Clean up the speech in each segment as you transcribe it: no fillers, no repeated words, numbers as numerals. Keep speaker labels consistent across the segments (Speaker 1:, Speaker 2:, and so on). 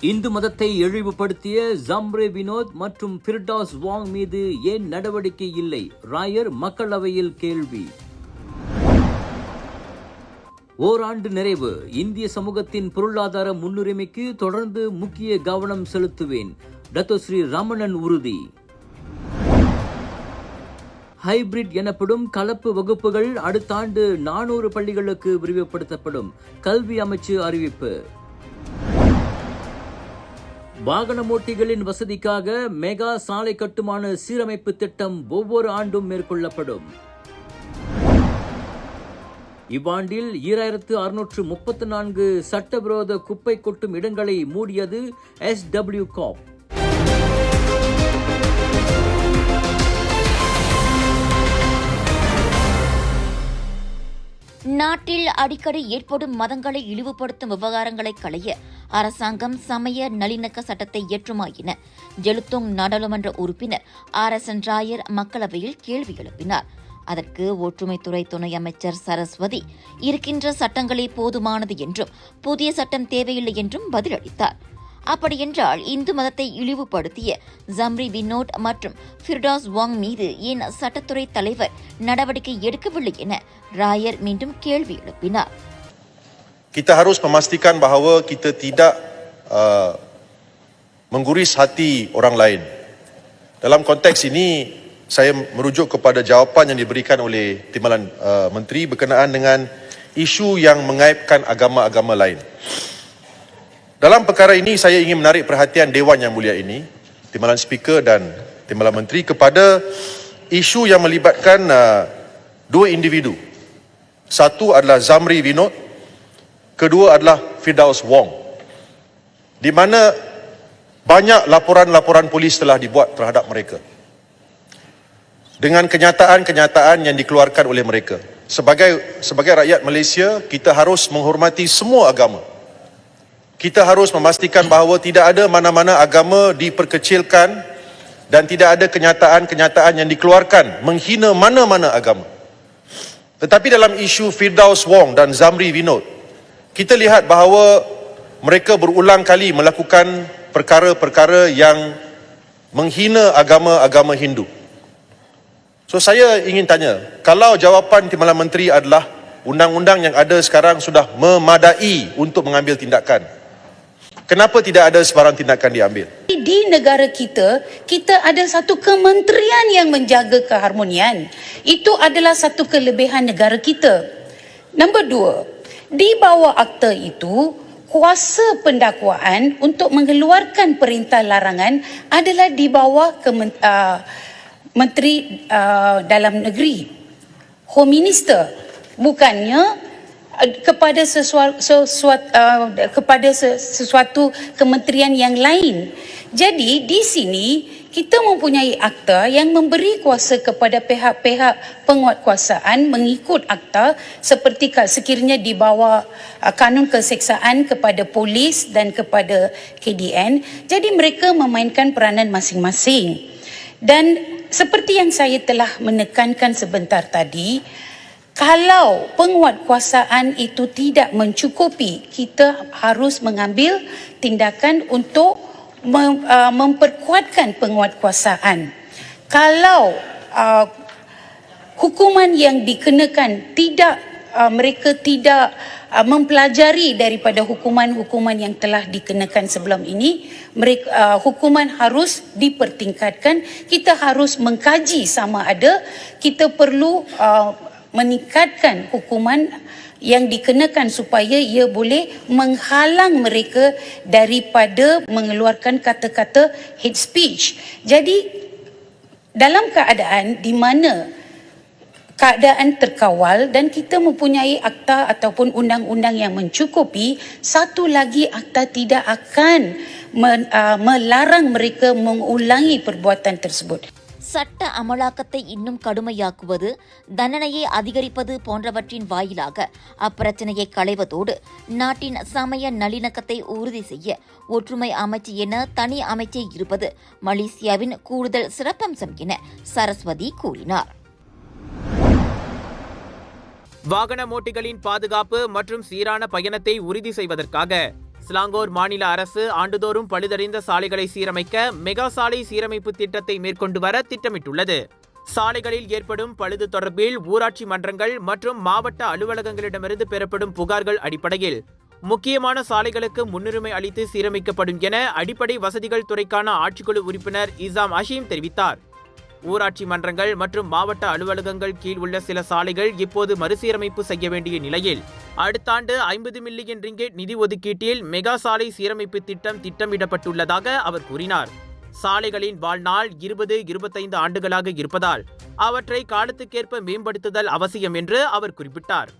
Speaker 1: இந்து மதத்தை இழிவுபடுத்திய ஜம்ரே வினோத் மற்றும் ஃபிர்டௌஸ் வாங் மீது ஏன் நடவடிக்கை இல்லை? ராயர் மக்களவையில் கேள்வி. ஓராண்டு நிறைவு. இந்திய சமூகத்தின் பொருளாதார முன்னுரிமைக்கு தொடர்ந்து முக்கிய கவனம் செலுத்துவேன். டத்தோஸ்ரீ ரமணன் உறுதி. ஹைபிரிட் எனப்படும் கலப்பு வகுப்புகள் அடுத்த ஆண்டு 400 பள்ளிகளுக்கு விரிவுபடுத்தப்படும். கல்வி அமைச்சு அறிவிப்பு. வாகனமோட்டிகளின் வசதிக்காக மெகா சாலை கட்டுமான சீரமைப்பு திட்டம் ஒவ்வொரு ஆண்டும் மேற்கொள்ளப்படும். இவ்வாண்டில் 2634 சட்டவிரோத குப்பை கொட்டும் இடங்களை மூடியது SW Corp.
Speaker 2: நாட்டில் அடிக்கடி ஏற்படும் மதங்களை இழிவுபடுத்தும் விவகாரங்களை களைய அரசாங்கம் சமய நல்லிணக்க சட்டத்தை இயற்றுமா என ஜெலுத்தோங் நாடாளுமன்ற உறுப்பினர் RSN ராயர் மக்களவையில் கேள்வி எழுப்பினார். அதற்கு ஒற்றுமைத்துறை துணை அமைச்சர் சரஸ்வதி இருக்கின்ற சட்டங்களே போதுமானது என்றும் புதிய சட்டம் தேவையில்லை என்றும் பதிலளித்தார். அப்படியென்றால் இந்து மதத்தை இழிவுபடுத்திய ஜம்ரி வினோட் மற்றும் ஃபிர்டௌஸ் வாங் மீது ஏன் சட்டத்துறை தலைவர் நடவடிக்கை எடுக்கவில்லை என ராயர் மீண்டும் கேள்வி எழுப்பினார்.
Speaker 3: Kita harus memastikan bahawa kita tidak mengguris hati orang lain. Dalam konteks ini, saya merujuk kepada jawapan yang diberikan oleh Timbalan Menteri berkenaan dengan isu yang mengaibkan agama-agama lain. Dalam perkara ini, saya ingin menarik perhatian Dewan Yang Mulia ini, Timbalan Speaker dan Timbalan Menteri kepada isu yang melibatkan dua individu. Satu adalah Zamri Vinod, kedua adalah Firdaus Wong, di mana banyak laporan-laporan polis telah dibuat terhadap mereka dengan kenyataan-kenyataan yang dikeluarkan oleh mereka. Sebagai rakyat Malaysia, kita harus menghormati semua agama. Kita harus memastikan bahawa tidak ada mana-mana agama diperkecilkan dan tidak ada kenyataan-kenyataan yang dikeluarkan menghina mana-mana agama. Tetapi dalam isu Firdaus Wong dan Zamri Vinod, kita lihat bahawa mereka berulang kali melakukan perkara-perkara yang menghina agama-agama Hindu. So saya ingin tanya, kalau jawapan Timbalan Menteri adalah undang-undang yang ada sekarang sudah memadai untuk mengambil tindakan, kenapa tidak ada sebarang tindakan diambil?
Speaker 4: Di negara kita, kita ada satu kementerian yang menjaga keharmonian. Itu adalah satu kelebihan negara kita. Nombor 2, di bawah akta itu, kuasa pendakwaan untuk mengeluarkan perintah larangan adalah di bawah Menteri Dalam Negeri, Home Minister. Bukannya kepada sesuatu kementerian yang lain. Jadi di sini kita mempunyai akta yang memberi kuasa kepada pihak-pihak penguatkuasaan mengikut akta seperti sekiranya di bawah kanun keseksaan kepada polis dan kepada KDN. Jadi mereka memainkan peranan masing-masing. Dan seperti yang saya telah menekankan sebentar tadi, kalau penguatkuasaan itu tidak mencukupi, kita harus mengambil tindakan untuk memperkuatkan penguatkuasaan. Kalau hukuman yang dikenakan mereka tidak mempelajari daripada hukuman-hukuman yang telah dikenakan sebelum ini, hukuman harus dipertingkatkan. Kita harus mengkaji sama ada kita perlu meningkatkan hukuman yang dikenakan supaya ia boleh menghalang mereka daripada mengeluarkan kata-kata hate speech. Jadi dalam keadaan di mana keadaan terkawal dan kita mempunyai akta ataupun undang-undang yang mencukupi, satu lagi akta tidak akan melarang mereka mengulangi perbuatan tersebut.
Speaker 2: சட்ட அமலாக்கத்தை இன்னும் கடுமையாக்குவது, தண்டனையை அதிகரிப்பது போன்றவற்றின் வாயிலாக அப்பிரச்சனையை களைவதோடு நாட்டின் சமய நல்லிணக்கத்தை உறுதி செய்ய ஒற்றுமை அமைச்சு என தனி அமைச்சே இருப்பது மலேசியாவின் கூடுதல் சிறப்பம்சம் என சரஸ்வதி கூறினார்.
Speaker 5: வாகன ஓட்டிகளின் பாதுகாப்பு மற்றும் சீரான பயணத்தை உறுதி செய்வதற்காக சிலாங்கூர் மாநில அரசு ஆண்டுதோறும் பழுதடைந்த சாலைகளை சீரமைக்க மெகா சாலை சீரமைப்பு திட்டத்தை மேற்கொண்டு வர திட்டமிட்டுள்ளது. சாலைகளில் ஏற்படும் பழுது தொடர்பில் ஊராட்சி மன்றங்கள் மற்றும் மாவட்ட அலுவலகங்களிடமிருந்து பெறப்படும் புகார்கள் அடிப்படையில் முக்கியமான சாலைகளுக்கு முன்னுரிமை அளித்து சீரமைக்கப்படும் என அடிப்படை வசதிகள் துறைக்கான ஆட்சிக்குழு உறுப்பினர் இசாம் அஷீம் தெரிவித்தார். ஊராட்சி மன்றங்கள் மற்றும் மாவட்ட அலுவலகங்கள் கீழ் உள்ள சில சாலைகள் இப்போது மறுசீரமைப்பு செய்ய வேண்டிய நிலையில் அடுத்த ஆண்டு 50 மில்லியன் ரிங்கெட் நிதி ஒதுக்கீட்டில் மெகா சாலை சீரமைப்பு திட்டம் திட்டமிடப்பட்டுள்ளதாக அவர் கூறினார். சாலைகளின் வாழ்நாள் 20-25 ஆண்டுகளாக இருப்பதால் அவற்றை காலத்துக்கேற்ப மேம்படுத்துதல் அவசியம் என்று அவர் குறிப்பிட்டார்.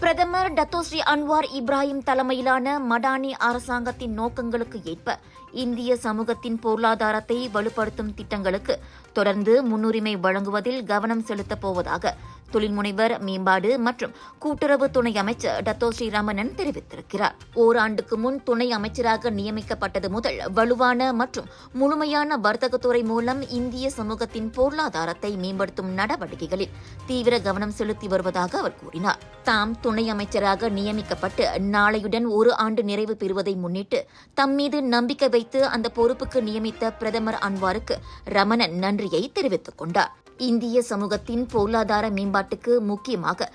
Speaker 2: பிரதமர் டத்தோஸ்ரீ அன்வார் இப்ராஹிம் தலைமையிலான மடானி அரசாங்கத்தின் நோக்கங்களுக்கு ஏற்ப இந்திய சமூகத்தின் பொருளாதாரத்தை வலுப்படுத்தும் திட்டங்களுக்கு தொடர்ந்து முன்னுரிமை வழங்குவதில் கவனம் செலுத்தப் போவதாக தொழில்முனைவர் மேம்பாடு மற்றும் கூட்டுறவு துணை அமைச்சர் டத்தோஸ்ரீ ரமணன் தெரிவித்திருக்கிறார். ஓராண்டுக்கு முன் துணை அமைச்சராக நியமிக்கப்பட்டது முதல் வலுவான மற்றும் முழுமையான வர்த்தகத்துறை மூலம் இந்திய சமூகத்தின் பொருளாதாரத்தை மேம்படுத்தும் நடவடிக்கைகளில் தீவிர கவனம் செலுத்தி வருவதாக அவர் கூறினார். தாம் துணை அமைச்சராக நியமிக்கப்பட்டு நாளையுடன் ஒரு ஆண்டு நிறைவு பெறுவதை முன்னிட்டு தம் மீது நம்பிக்கை வைத்து அந்த பொறுப்புக்கு நியமித்த பிரதமர் அன்வாருக்கு ரமணன் நன்றியை தெரிவித்துக் கொண்டார். இந்திய சமூகத்தின் பொருளாதார மேம்பாட்டுக்கு முக்கியமாக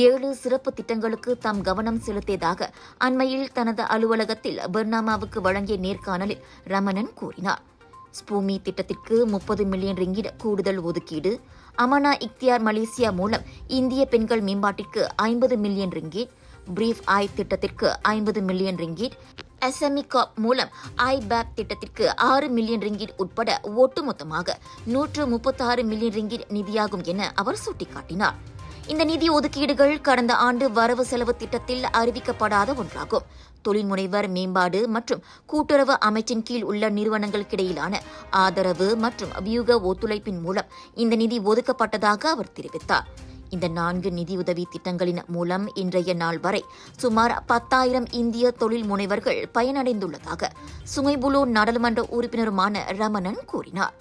Speaker 2: 7 சிறப்பு திட்டங்களுக்கு தாம் கவனம் செலுத்தியதாக அண்மையில் தனது அலுவலகத்தில் பர்னாமாவுக்கு வழங்கிய நேர்காணலில் ரமணன் கூறினார். ஸ்பூமி திட்டத்திற்கு 30 மில்லியன் ரிங்கிட் கூடுதல் ஒதுக்கீடு, அமனா இக்தியார் மலேசியா மூலம் இந்திய பெண்கள் மேம்பாட்டிற்கு 50 மில்லியன் ரிங்கிட், பிரீஃப் ஐ திட்டத்திற்கு 50 மில்லியன் ரிங்கிட், எஸ்எம்இ காப் மூலம் ஐபேப் திட்டத்திற்கு 6 மில்லியன் ரிங்கிட் உட்பட ஒட்டுமொத்தமாக 136 மில்லியன் ரிங்கிட் நிதியாகும் என அவர் சுட்டிக்காட்டினார். இந்த நிதி ஒதுக்கீடுகள் கடந்த ஆண்டு வரவு செலவு திட்டத்தில் அறிவிக்கப்படாத ஒன்றாகும். தொழில்முனைவர் மேம்பாடு மற்றும் கூட்டுறவு அமைச்சின் கீழ் உள்ள நிறுவனங்களுக்கிடையிலான ஆதரவு மற்றும் வியூக ஒத்துழைப்பின் மூலம் இந்த நிதி ஒதுக்கப்பட்டதாக அவர் தெரிவித்தார். இந்த 4 நிதியுதவி திட்டங்களின் மூலம் இன்றைய நாள் வரை சுமார் 10,000 இந்திய தொழில் முனைவர்கள் பயனடைந்துள்ளதாக சுங்கைபுலு நாடாளுமன்ற உறுப்பினருமான ரமணன் கூறினார்.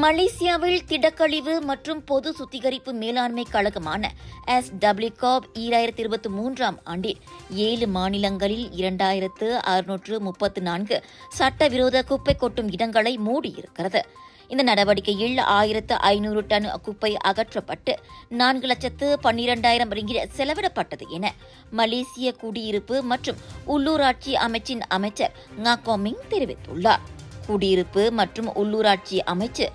Speaker 2: மலேசியாவில் திடக்கழிவு மற்றும் பொது சுத்திகரிப்பு மேலாண்மை கழகமான SWCOB 2023 ஆண்டில் 7 மாநிலங்களில் 2634 சட்டவிரோத குப்பை கொட்டும் இடங்களை மூடியிருக்கிறது. இந்த நடவடிக்கையில் 1500 டன் குப்பை அகற்றப்பட்டு 4,12,000 ரிங்கிட் செலவிடப்பட்டது என மலேசிய குடியிருப்பு மற்றும் உள்ளூராட்சி அமைச்சின் அமைச்சர் ngakomming தெரிவித்துள்ளார். குடியிருப்பு மற்றும் உள்ளூராட்சி அமைச்சு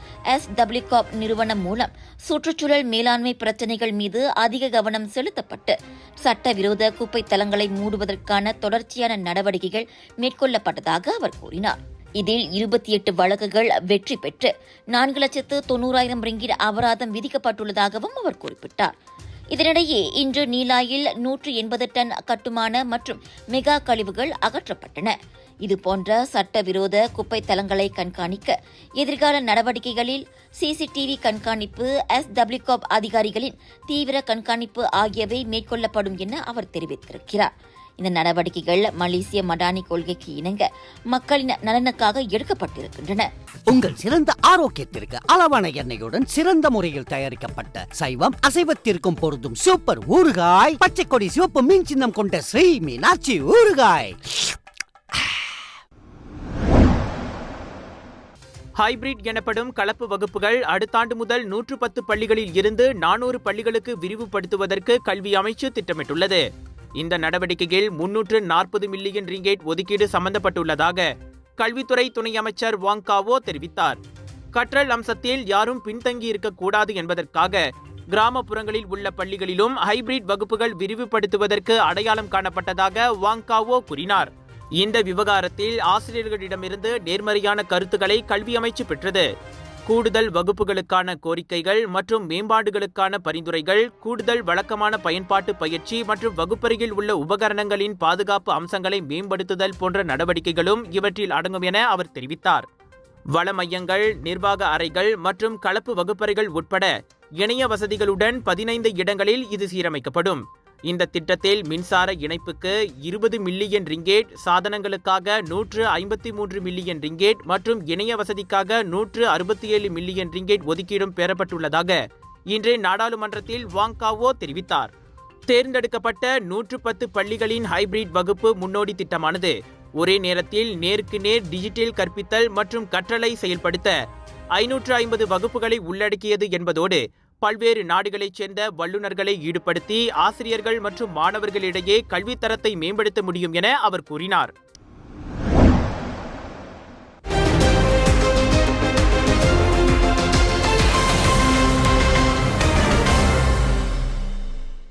Speaker 2: SWCOB நிறுவனம் மூலம் சுற்றுச்சூழல் மேலாண்மை பிரச்சினைகள் மீது அதிக கவனம் செலுத்தப்பட்டு சட்டவிரோத குப்பை தளங்களை மூடுவதற்கான தொடர்ச்சியான நடவடிக்கைகள் மேற்கொள்ளப்பட்டதாக அவர் கூறினார். இதில் 28 வழக்குகள் வெற்றி பெற்று 4,90,000 ரிங்கிட் அபராதம் விதிக்கப்பட்டுள்ளதாகவும் அவர் குறிப்பிட்டார். இதனிடையே இன்று நீலாயில் 180 டன் கட்டுமான மற்றும் மெகா கழிவுகள் அகற்றப்பட்டன. இதுபோன்ற சட்டவிரோத குப்பை தளங்களை கண்காணிக்க எதிர்கால நடவடிக்கைகளில் சிசிடிவி கண்காணிப்பு, SWCOB அதிகாரிகளின் தீவிர கண்காணிப்பு ஆகியவை மேற்கொள்ளப்படும் என அவர் தெரிவித்திருக்கிறார். இந்த நடவடிக்கைகள் மலேசிய மடானி கொள்கைக்கு இணங்க மக்களின் நலனுக்காக எடுக்கப்பட்டிருக்கின்றன.
Speaker 6: உங்கள் சிறந்த ஆரோக்கியத்திற்கு அளவான எண்ணெயுடன் சிறந்த முறையில் தயாரிக்கப்பட்ட சைவம் அசைவத்திற்கும் பொருந்தும் சூப்பர் ஊறுகாய், பச்சை கொடி சிவப்பு மீன் சின்னம் கொண்ட ஸ்ரீ மீனாட்சி ஊறுகாய்.
Speaker 5: ஹைபிரிட் எனப்படும் கலப்பு வகுப்புகள் அடுத்த ஆண்டு முதல் 110 பள்ளிகளில் இருந்து 400 பள்ளிகளுக்கு விரிவுபடுத்துவதற்கு கல்வி அமைச்சு திட்டமிட்டுள்ளது. இந்த நடவடிக்கையில் 340 மில்லியன் ரிங்கெட் ஒதுக்கீடு சம்பந்தப்பட்டுள்ளதாக கல்வித்துறை துணை அமைச்சர் வாங் காவோ தெரிவித்தார். கற்றல் அம்சத்தில் யாரும் பின்தங்கி இருக்கக்கூடாது என்பதற்காக கிராமப்புறங்களில் உள்ள பள்ளிகளிலும் ஹைபிரிட் வகுப்புகள் விரிவுபடுத்துவதற்கு அடையாளம் காணப்பட்டதாக வாங் காவோ கூறினார். இந்த விவகாரத்தில் ஆசிரியர்களிடமிருந்து நேர்மறையான கருத்துக்களை கல்வி அமைச்சு பெற்றது. கூடுதல் வகுப்புகளுக்கான கோரிக்கைகள் மற்றும் மேம்பாடுகளுக்கான பரிந்துரைகள், கூடுதல் வழக்கமான பயன்பாட்டு பயிற்சி மற்றும் வகுப்பறையில் உள்ள உபகரணங்களின் பாதுகாப்பு அம்சங்களை மேம்படுத்துதல் போன்ற நடவடிக்கைகளும் இவற்றில் அடங்கும் என அவர் தெரிவித்தார். வள மையங்கள், நிர்வாக அறைகள் மற்றும் கலப்பு வகுப்பறைகள் உட்பட இணைய வசதிகளுடன் 15 இடங்களில் இது சீரமைக்கப்படும். இந்த திட்டத்தில் மின்சார இணைப்புக்கு 20 மில்லியன் ரிங்கேட், சாதனங்களுக்காக 153 மில்லியன் ரிங்கேட் மற்றும் இணைய வசதிக்காக 167 மில்லியன் ரிங்கேட் ஒதுக்கீடும் பெறப்பட்டுள்ளதாக இன்று நாடாளுமன்றத்தில் வாங் காவோ தெரிவித்தார். தேர்ந்தெடுக்கப்பட்ட 110 பள்ளிகளின் ஹைபிரிட் வகுப்பு முன்னோடி திட்டமானது ஒரே நேரத்தில் நேருக்கு நேர் டிஜிட்டல் கற்பித்தல் மற்றும் கற்றலை செயல்படுத்த 550 வகுப்புகளை உள்ளடக்கியது என்பதோடு பல்வேறு நாடுகளைச் சேர்ந்த வல்லுநர்களை ஈடுபடுத்தி ஆசிரியர்கள் மற்றும் மாணவர்களிடையே கல்வித்தரத்தை மேம்படுத்த முடியும் என அவர் கூறினார்.